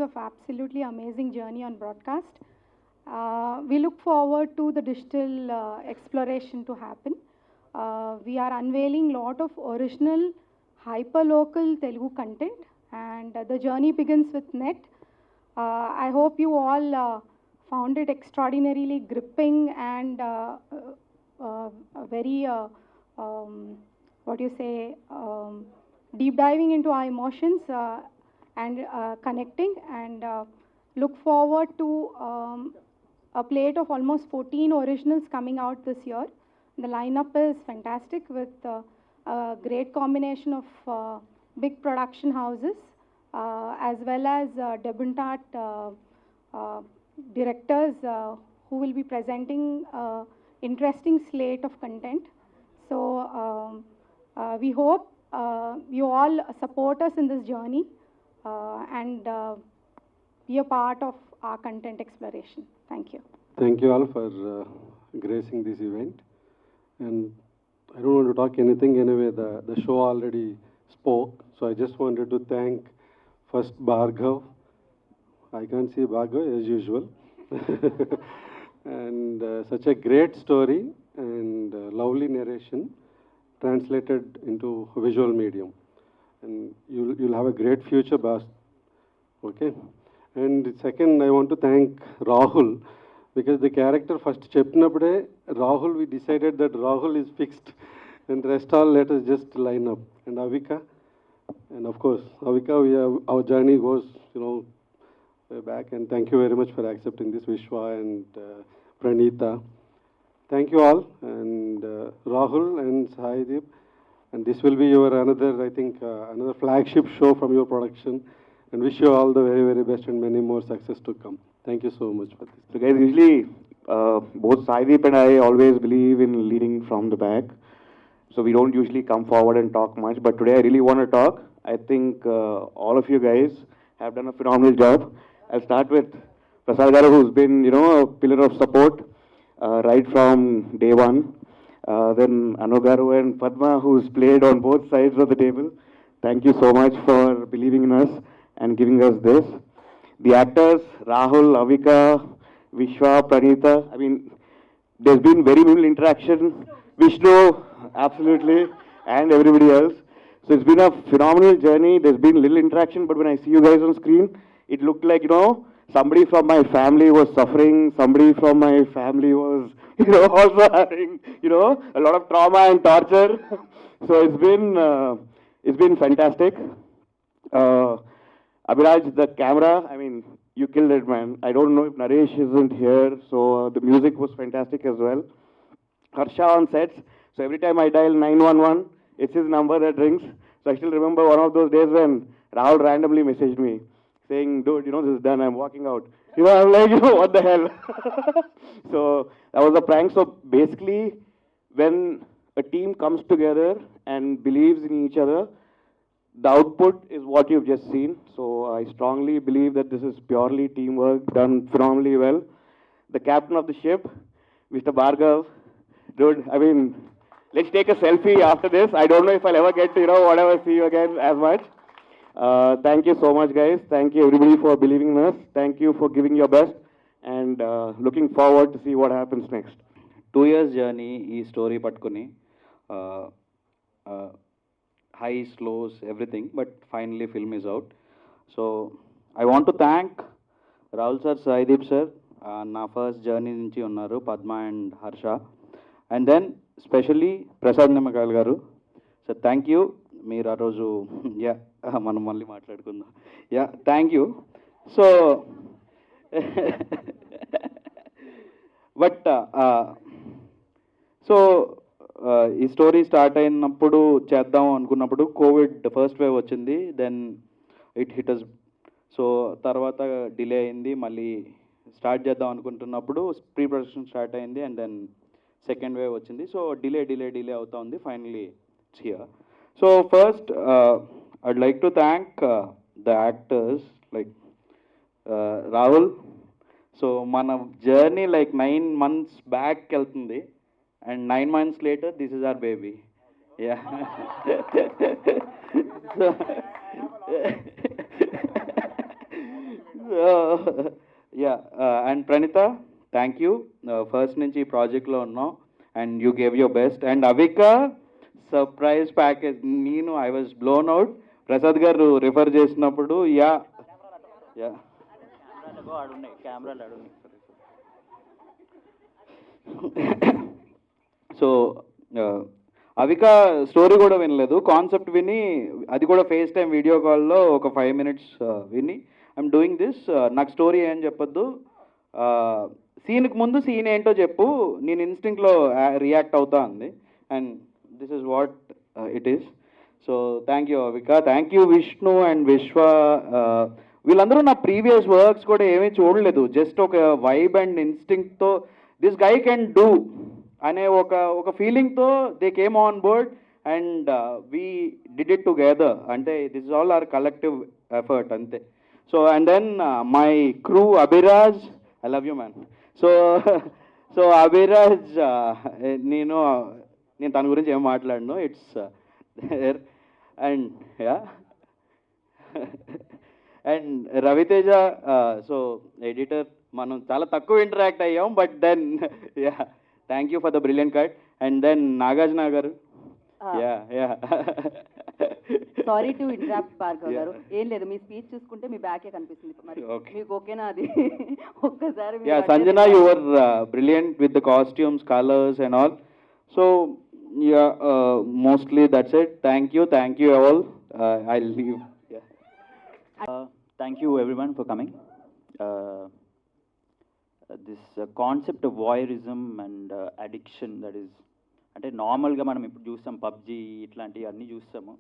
of absolutely amazing journey on broadcast. We look forward to the digital exploration to happen. We are unveiling lot of original hyper-local Telugu content, and the journey begins with net. I hope you all found it extraordinarily gripping and very, what do you say, deep diving into our emotions and connecting, and look forward to a plate of almost 14 originals coming out this year. The lineup is fantastic with a great combination of big production houses as well as debutant directors who will be presenting interesting slate of content. So we hope you all support us in this journey and be a part of our content exploration. Thank you. Thank you all for gracing this event. And I don't want to talk anything anyway, the show already spoke. So I just wanted to thank first Bhargav. I can't see Bhargav as usual. And such a great story and lovely narration translated into visual medium. And you'll have a great future, boss. Okay. And second, I want to thank Rahul, because the character first chepnapude Rahul, we decided that Rahul is fixed, and the rest all let us just line up. And Avika, and of course, Avika, our journey goes, way back. And thank you very much for accepting this, Vishwa and Pranita. Thank you all, and Rahul and Saideep. And this will be your another, I think, another flagship show from your production. And wish you all the very, very best and many more success to come. Thank you so much for this. So guys, usually both Saideep and I always believe in leading from the back. So we don't usually come forward and talk much. But today I really want to talk. I think all of you guys have done a phenomenal job. I'll start with Prasad Garu, who's been, a pillar of support right from day one. Then Anu Garu and Padma, who's played on both sides of the table. Thank you so much for believing in us and giving us this. The actors, Rahul, Avika, Vishwa, Pranita, I mean, there's been very little interaction. Vishnu, absolutely, and everybody else. So it's been a phenomenal journey. There's been little interaction, but when I see you guys on screen, it looked like, somebody from my family was suffering, somebody from my family was, also having, a lot of trauma and torture. So it's been fantastic. Abhiraj, the camera, I mean, you killed it, man. I don't know if Naresh isn't here, so the music was fantastic as well. Harsha on sets, so every time I dial 911, it's his number that rings. So I still remember one of those days when Rahul randomly messaged me, saying, dude, this is done, I'm walking out. I'm like, what the hell? So that was a prank. So basically, when a team comes together and believes in each other, the output is what you've just seen. So I strongly believe that this is purely teamwork, done phenomenally well. The captain of the ship, Mr. Bhargav, dude, I mean, let's take a selfie after this. I don't know if I'll ever get to, whatever, see you again as much. Thank you so much, guys. Thank you, everybody, for believing in us. Thank you for giving your best. And looking forward to see what happens next. 2 years journey, story patkuni. Highs, lows, everything, but finally film is out. So I want to thank Rahul sir, Saideep sir, na first journey nunchi unnaru, Padma and Harsha, and then especially Prasad Namakal garu. So thank you. Meer aa roju మనం మళ్ళీ మాట్లాడుకుందాం. Thank you. So but so ఈ story start అయినప్పుడు చేద్దాం అనుకున్నప్పుడు COVID first wave వచ్చింది. Then it hit us. So తర్వాత delay అయింది. మళ్ళీ స్టార్ట్ చేద్దాం అనుకుంటున్నప్పుడు ప్రీ ప్రొడక్షన్ స్టార్ట్ అయింది. అండ్ దెన్ సెకండ్ వేవ్ వచ్చింది. సో డిలే అవుతా ఉంది. Finally it's here. So first I'd like to thank the actors like Rahul. So మన జర్నీ లైక్ 9 months బ్యాక్ వెళ్తుంది. And 9 months later, this is our baby. Yeah. Yeah and Praneetha thank you first నుంచి ఈ ప్రాజెక్ట్లో ఉన్నాం and you gave your best and Avika surprise package నేను I was blown out Prasad garu refer చేసినప్పుడు yeah yeah కెమెరాలు ఆడున్నాయి so Avika story కూడా వినలేదు కాన్సెప్ట్ విని అది కూడా ఫేస్ టైం వీడియో కాల్లో ఒక 5 minutes విని ఐఎమ్ డూయింగ్ దిస్ నాకు స్టోరీ ఏం చెప్పొద్దు సీన్కి ముందు సీన్ ఏంటో చెప్పు నేను ఇన్స్టింక్ట్లో రియాక్ట్ అవుతా అంది and this is what it is so thank you Avika thank you Vishnu and విశ్వ వీళ్ళందరూ నా ప్రీవియస్ వర్క్స్ కూడా ఏమీ చూడలేదు జస్ట్ ఒక వైబ్ అండ్ ఇన్స్టింక్ట్తో దిస్ గై కెన్ డూ అనే ఒక ఫీలింగ్తో they came on board and we did it together అంటే this is all our collective effort అంతే so and then my crew Abhiraj I love you man so so Abhiraj నేను తన గురించి ఏం మాట్లాడను it's and yeah and Raviteja so editor మనం చాలా తక్కువ ఇంటరాక్ట్ అయ్యాం but then yeah thank you for the brilliant cut and then Nagarjuna గారు yeah yeah sorry to interrupt Bhargav గారు ఏం లేదు మీ స్పీచ్ చూసుకుంటే మీ బ్యాకే కనిపిస్తుంది మరి మీకు ఓకేనా అది ఒక్కసారి yeah Sanjana you were brilliant with the costumes colours and all so yeah mostly that's it thank you all I leave Thank you everyone for coming. This concept of voyeurism and addiction that is అంటే నార్మల్గా మనం ఇప్పుడు చూస్తాం PUBG ఇట్లాంటివి అన్నీ చూస్తాము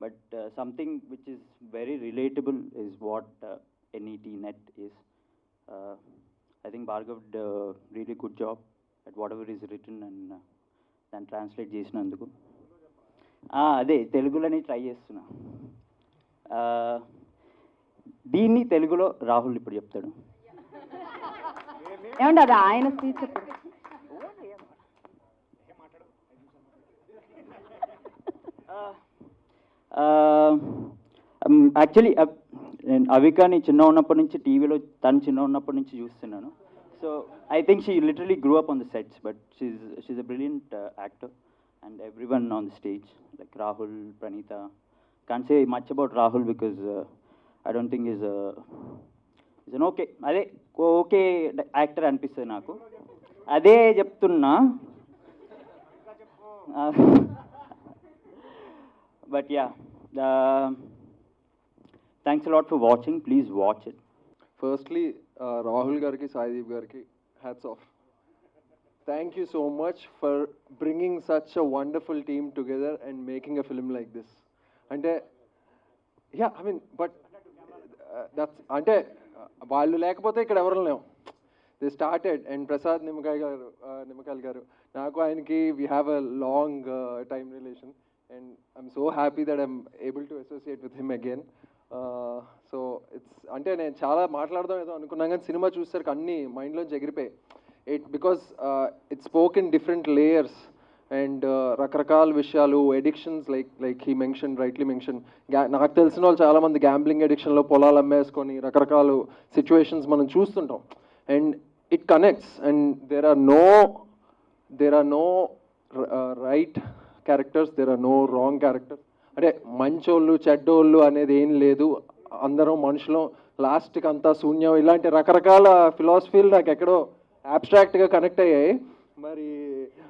but something which is very relatable is what NET net is I think Bhargav really good job at what ever is return and దాన్ని translate చేసినందుకు అదే తెలుగులోనే ట్రై చేస్తున్నా దీన్ని తెలుగులో రాహుల్ ఇప్పుడు చెప్తాడు ఏమండి అది ఆయన స్పీచ్ చెప్పండి యాక్చువల్లీ నేను అవికాని చిన్న ఉన్నప్పటి నుంచి టీవీలో తను చిన్న ఉన్నప్పటి నుంచి చూస్తున్నాను so I think she literally grew up on the sets but she's a brilliant actor and everyone on the stage like Rahul Praneetha can say much about Rahul because I don't think is an okay అదే okay actor అనిపిస్తుంది నాకు అదే చెప్తున్నా but yeah thanks a lot for watching please watch it firstly Rahul గారికి సాయిదీప్ గారికి hats off thank you so much for bringing such a wonderful team together and making a film like this అంటే yeah I mean but that's అంటే వాళ్ళు లేకపోతే ఇక్కడ ఎవరు లేవు they started and Prasad Nimmakayal garu నాకు ఆయనకి we have a long time relation and I'm so happy that I'm able to associate with him again so it's అంటే నేను చాలా మాట్లాడదాం ఏదో అనుకున్నాను కానీ సినిమా చూసేసరికి అన్నీ మైండ్లోంచి ఎగిరిపోయాయి because it spoke in different layers and రకరకాల విషయాలు addictions like he rightly mention నాకు తెలిసిన వాళ్ళు చాలామంది గ్యాంబ్లింగ్ ఎడిక్షన్లో పొలాలు అమ్మేసుకొని రకరకాల సిచ్యువేషన్స్ మనం చూస్తుంటాం and it connects and there are no right characters there are no wrong characters అంటే మంచోళ్ళు చెడ్డోళ్ళు అనేది ఏం లేదు అందరం మనుషులు లాస్ట్కి అంతా శూన్యం ఇలాంటి రకరకాల ఫిలాసఫీలు నాకు ఎక్కడో అబ్స్ట్రాక్ట్గా కనెక్ట్ అయ్యాయి మరి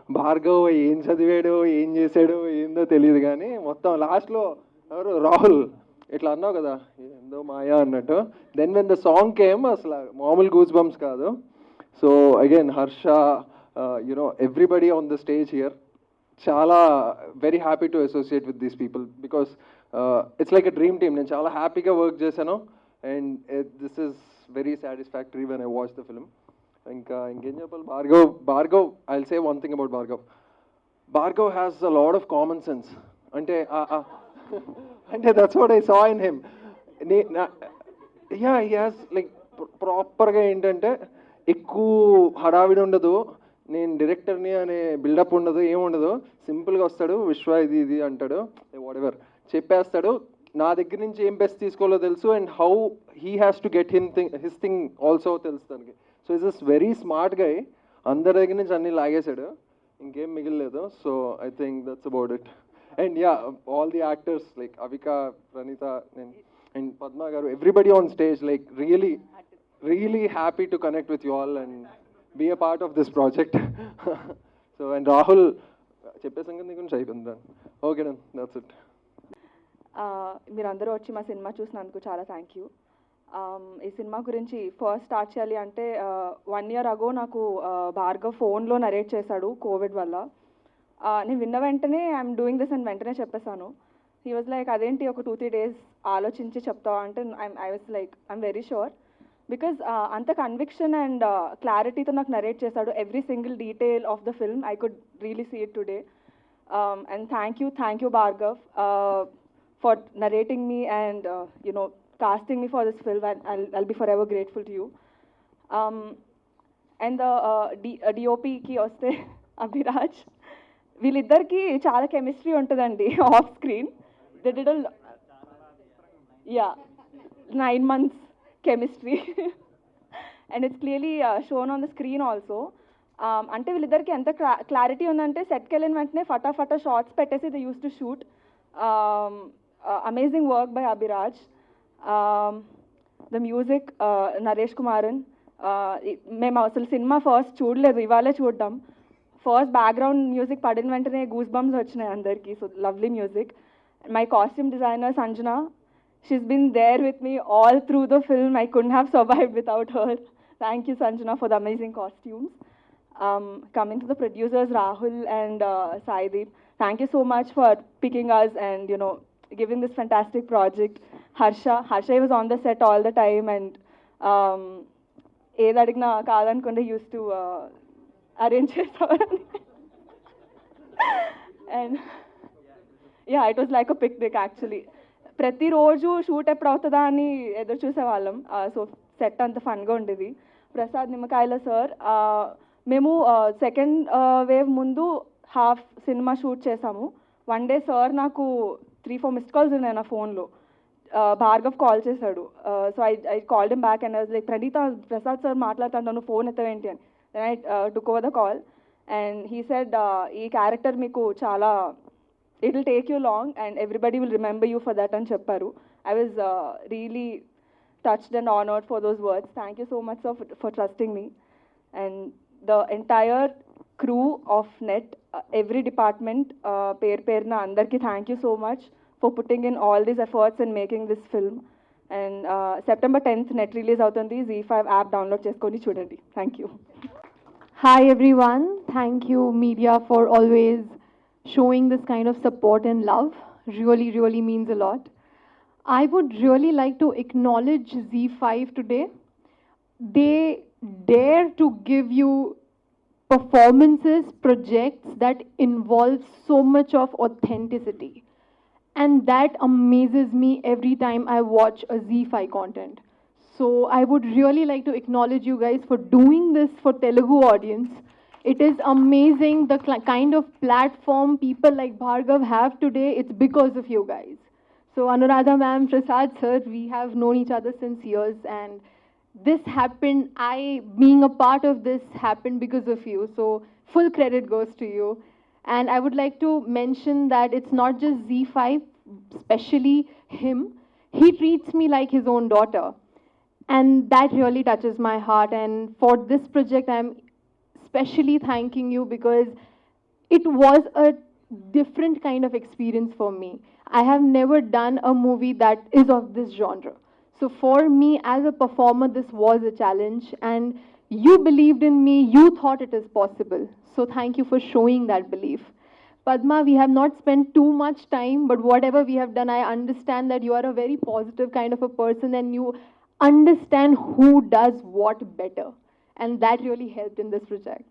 భార్గవ్ ఏం చదివాడో ఏం చేశాడో ఏందో తెలియదు కానీ మొత్తం లాస్ట్లో ఎవరు రాహుల్ ఇట్లా అన్నావు కదా ఏందో మాయా అన్నట్టు then when the song came అసలు మామూలు గూస్ బంప్స్ కాదు so again Harsha you know everybody on the stage here చాలా very happy to associate with these people because it's like a dream team నేను చాలా హ్యాపీగా వర్క్ చేశాను and this is very satisfactory when I watch the film ఇంకేం చెప్పాలి Bhargav I will say one thing about Bhargav has a lot of common sense అంటే అంటే that's what I saw in him yeah he has like ప్రాపర్గా ఏంటంటే ఎక్కువ హడావిడి ఉండదు నేను డైరెక్టర్ని అనే బిల్డప్ ఉండదు ఏముండదు సింపుల్గా వస్తాడు విశ్వ ఇది అంటాడు వాట్ ఎవర్ చెప్పేస్తాడు నా దగ్గర నుంచి ఏం బెస్ట్ తీసుకోవాలో తెలుసు, and how he has to get his thing also తెలుసు తనకి. So is is very smart guy. అందరి దగ్గర నుంచి అన్ని లాగేశాడు, ఇంకేం మిగిలిలేదు. So I think that's about it. And yeah, all the actors like Avika, Praneetha, and Padma garu, everybody on stage, like really happy to connect with you all and be a part of this project. So, and Rahul, చెప్పే సంగతి గురించి అయిపోయింది. Okay done, that's it. మీరందరూ వచ్చి మా cinema చూసినందుకు చాలా thank you. ఈ సినిమా గురించి ఫస్ట్ స్టార్ట్ చేయాలి అంటే 1 year ago నాకు భార్గవ్ ఫోన్లో నరేట్ చేశాడు కోవిడ్ వల్ల. నేను విన్న వెంటనే ఐఎమ్ డూయింగ్ దిస్ అని వెంటనే చెప్పేశాను. హీ వాజ్ లైక్, అదేంటి ఒక 2-3 days ఆలోచించి చెప్తావా అంటే I was like, I'm very sure. Because అంత కన్విక్షన్ అండ్ క్లారిటీతో నాకు నరేట్ చేశాడు every single detail of the film. I could really see it today. And thank you Bhargav for narrating me and casting me for this film, and I'll be forever grateful to you. And the DOP ki vaste Abhiraj, వీళ్ళిద్దరికి చాలా chemistry ఉంటుందండి off screen. They did 9 months chemistry and it's clearly shown on the screen also. అంటే వీళ్ళిద్దరికి ఎంత clarity ఉందంటే సెట్కి వెళ్ళిన వెంటనే ఫటాఫటా షార్ట్స్ పెట్టేసి they use to shoot. Amazing work by Abhiraj. The music Naresh Kumaran. మేము అసలు సినిమా ఫస్ట్ చూడలేదు, ఇవాళే చూడ్డాం. ఫస్ట్ బ్యాక్గ్రౌండ్ మ్యూజిక్ పడిన వెంటనే గూస్ బంప్స్ వచ్చినాయి అందరికీ. So lovely music. My costume designer Sanjana, she's been there with me all through the film. I couldn't have survived without her. Thank you Sanjana for the amazing costumes. Coming to the producers Rahul and Saideep, thank you so much for picking us and giving this fantastic project. Harsha was on the set all the time and ఏది అడిగినా కాదనుకుంటే used to arrange చేసేవారని. And yeah, it was like a picnic actually. ప్రతిరోజు shoot ఎప్పుడు అవుతుందా అని ఎదురు చూసేవాళ్ళం. So set అంత ఫన్గా ఉండేది. ప్రసాద్ నిమ్మకాయల సార్, మేము సెకండ్ వేవ్ ముందు హాఫ్ సినిమా షూట్ చేసాము. 1 day సార్ నాకు 3-4 missed calls ఉన్నాయి నా ఫోన్లో. భార్గవ్ కాల్ చేశాడు. So I called him back and I was like, Praneetha Prasad sir మాట్లాడుతాను, ఫోన్ ఎత్తవేంటి అని. Then I took over the call and he said, ఈ క్యారెక్టర్ మీకు చాలా, it will take you long and everybody will remember you for that అని చెప్పారు. I was really touched and honored for those words. Thank you so much sir for trusting me. And the entire crew of net, every department, పేరున అందరికీ thank you so much for putting in all these efforts and making this film. And September 10th net release అవుతుంది. Z5 app download చేసుకొని చూడండి. Thank you. Hi everyone, thank you media for always showing this kind of support and love. Really means a lot. I would really like to acknowledge Z5 today. They dare to give you performances, projects that involve so much of authenticity. And that amazes me every time I watch a Z5 content. So I would really like to acknowledge you guys for doing this for Telugu audience. It is amazing the kind of platform people like Bhargav have today. It's because of you guys. So Anuradha ma'am, Prasad sir, we have known each other since years and this happened, being a part of this happened because of you. So full credit goes to you. And I would like to mention that it's not just Z5, especially him. He treats me like his own daughter. And that really touches my heart. And for this project, I'm especially thanking you because it was a different kind of experience for me. I have never done a movie that is of this genre. So for me as a performer, this was a challenge and you believed in me, you thought it is possible. So thank you for showing that belief. Padma, we have not spent too much time, but whatever we have done, I understand that you are a very positive kind of a person and you understand who does what better. And that really helped in this project.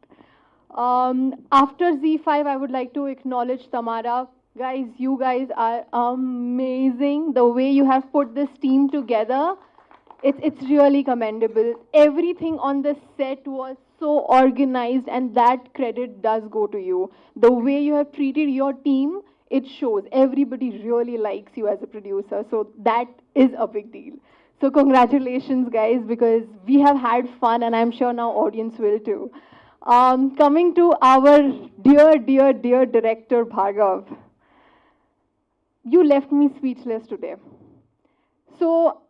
After Z5, I would like to acknowledge Tamara. Guys, you guys are amazing. The way you have put this team together, it's really commendable. Everything on the set was so organized and that credit does go to you. The way you have treated your team, it shows. Everybody really likes you as a producer, so that is a big deal. So congratulations, guys, because we have had fun, and I'm sure now audience will too. Coming to our dear, dear, dear director, Bhargav. You left me speechless today. So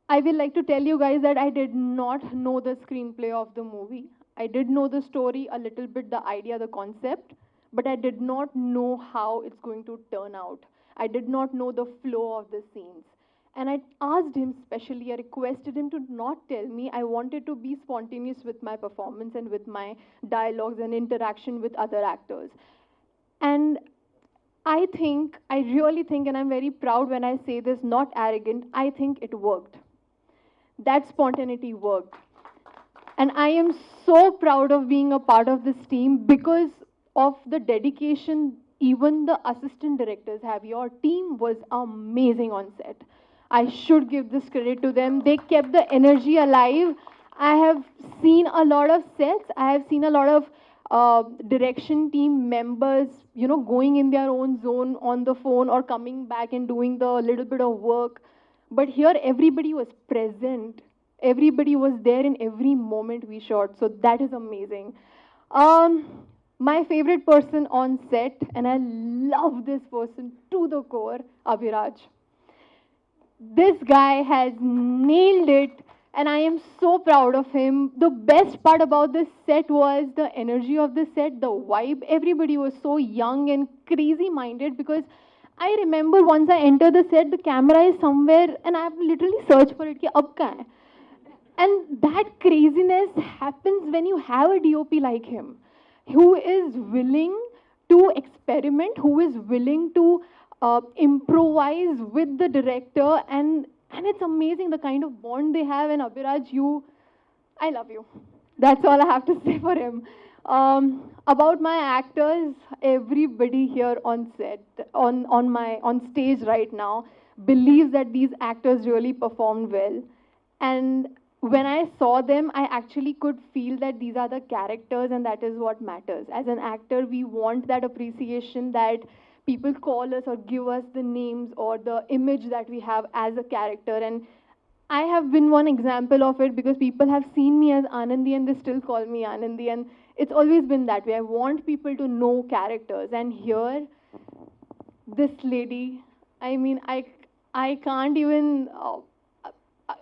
I will like to tell you guys that I did not know the screenplay of the movie. I did know the story a little bit, the idea, the concept, but I did not know how it's going to turn out. I did not know the flow of the scenes. And I asked him specially, I requested him to not tell me. I wanted to be spontaneous with my performance and with my dialogues and interaction with other actors. And I really think, and I'm very proud when I say this, not arrogant, I think it worked. That spontaneity worked. And I am so proud of being a part of this team because of the dedication even the assistant directors have. Your team was amazing on set. I should give this credit to them. They kept the energy alive. I have seen a lot of sets. I have seen a lot of direction team members, going in their own zone on the phone or coming back and doing the little bit of work. But here, everybody was present. Everybody was there in every moment we shot. So that is amazing. My favorite person on set, and I love this person to the core, Abhiraj. This guy has nailed it, and I am so proud of him. The best part about this set was the energy of the set, the vibe. Everybody was so young and crazy minded because I remember once I entered the set, the camera is somewhere, and I have literally searched for it. Ki, ab kahan hai? And that craziness happens when you have a DOP like him, who is willing to experiment, who is willing to improvise with the director, and it's amazing the kind of bond they have. And Abhiraj, I love you. That's all I have to say for him. About my actors, everybody here on set, on stage right now, believes that these actors really performed well. And when I saw them, I actually could feel that these are the characters, and that is what matters. As an actor, we want that appreciation that people call us or give us the names or the image that we have as a character. And I have been one example of it because people have seen me as Anandi and they still call me Anandi. And it's always been that way. I want people to know characters. And here, this lady, I can't even...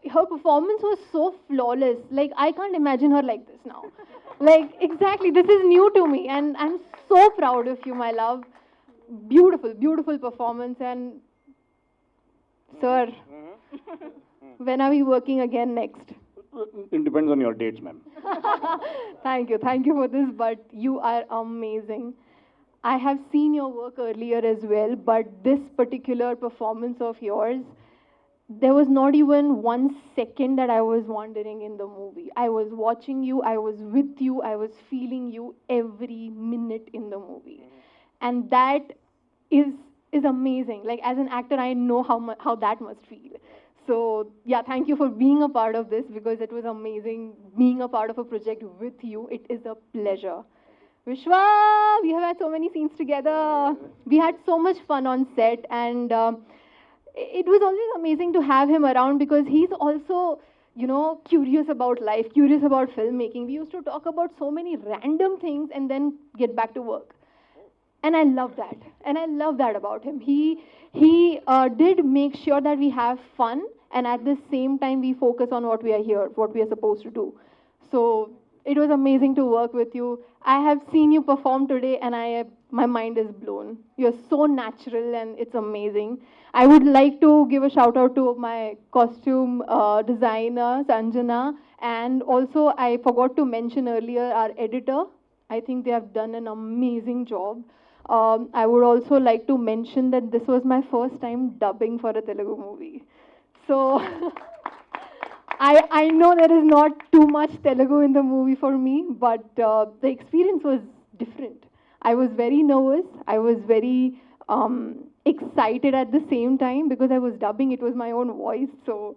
her performance was so flawless. Like, I can't imagine her like this now. Like, exactly, this is new to me. And I'm so proud of you, my love. Beautiful, beautiful performance. And, sir, when are we working again next? It depends on your dates, ma'am. Thank you for this, but you are amazing. I have seen your work earlier as well, but this particular performance of yours, there was not even 1 second that I was wandering in the movie. I was watching you, I was with you, I was feeling you every minute in the movie. And that is amazing. Like, as an actor, I know how that must feel. So, yeah, thank you for being a part of this because it was amazing being a part of a project with you. It is a pleasure. Vishwa, we have had so many scenes together. We had so much fun on set, and it was always amazing to have him around because he's also, curious about life, curious about filmmaking. We used to talk about so many random things and then get back to work. And I love that. And I love that about him. He did make sure that we have fun, and at the same time, we focus on what we are here, what we are supposed to do. So it was amazing to work with you. I have seen you perform today, and my mind is blown. You're so natural, and it's amazing. I would like to give a shout out to my costume designer, Sanjana, and also I forgot to mention earlier our editor. I think they have done an amazing job. I would also like to mention that this was my first time dubbing for a Telugu movie. So I know there is not too much Telugu in the movie for me, but the experience was different. I was very nervous. I was very excited at the same time because I was dubbing. It was my own voice. So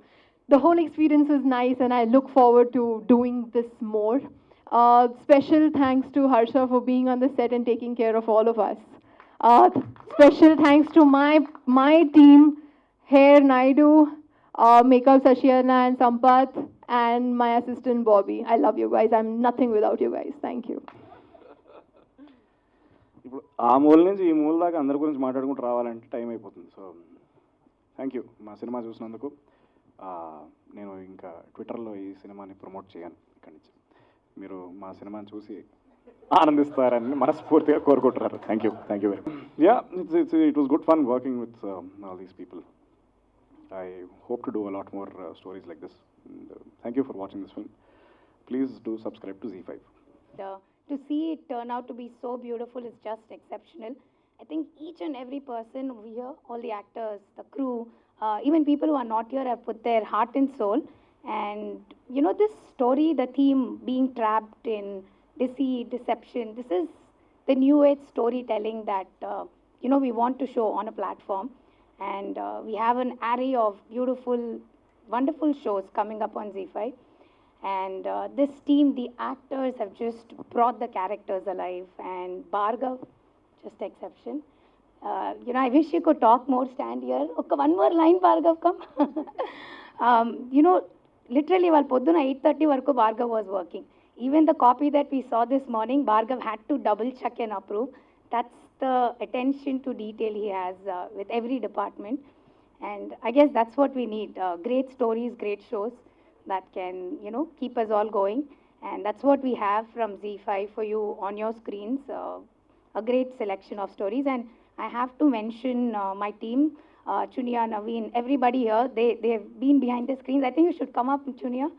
the whole experience was nice, and I look forward to doing this more. Special thanks to Harsha for being on the set and taking care of all of us. Uh, Special thanks to my team, Hair Naidu, Makeup Sashiyana and Sampath, and my assistant Bobby. I love you guys. I'm nothing without you guys. Thank you. ఇప్పుడు ఆ మూల నుంచి ఈ మూల దాకా అందరి గురించి మాట్లాడుకుంటూ రావాలంటే టైం అయిపోతుంది. సో థ్యాంక్ యూ మా సినిమా చూసినందుకు. నేను ఇంకా ట్విట్టర్లో ఈ సినిమాని ప్రమోట్ చేయను ఇక్కడి నుంచి. మీరు మా సినిమాని చూసి ఆనందిస్తారని మనస్ఫూర్తిగా కోరుకుంటున్నారు. Thank you very much. Yeah, it was good fun working with all these people. I hope to do a lot more stories like this. And, thank you for watching this film. Please do subscribe to Z5. To see it turn out to be so beautiful is just exceptional. I think each and every person over here, all the actors, the crew, even people who are not here have put their heart and soul. And, you know, this story, the theme being trapped in deceit, deception, this is the new age storytelling that, you know, we want to show on a platform. And we have an array of beautiful, wonderful shows coming up on Z5. And this team, the actors have just brought the characters alive. And Bhargav, just exception. You know, I wish you could talk more, stand here. Okay, one more line, Bhargav, come. You know, literally, while Podduna 8:30 varku Bhargav was working. Even the copy that we saw this morning, Bhargav had to double check and approve. That's the attention to detail he has with every department. And I guess that's what we need. Great stories, great shows that can, you know, keep us all going. And that's what we have from Z5 for you on your screens. A great selection of stories. And I have to mention my team, Chunia, Naveen, everybody here. They have been behind the screens. I think you should come up, Chunia.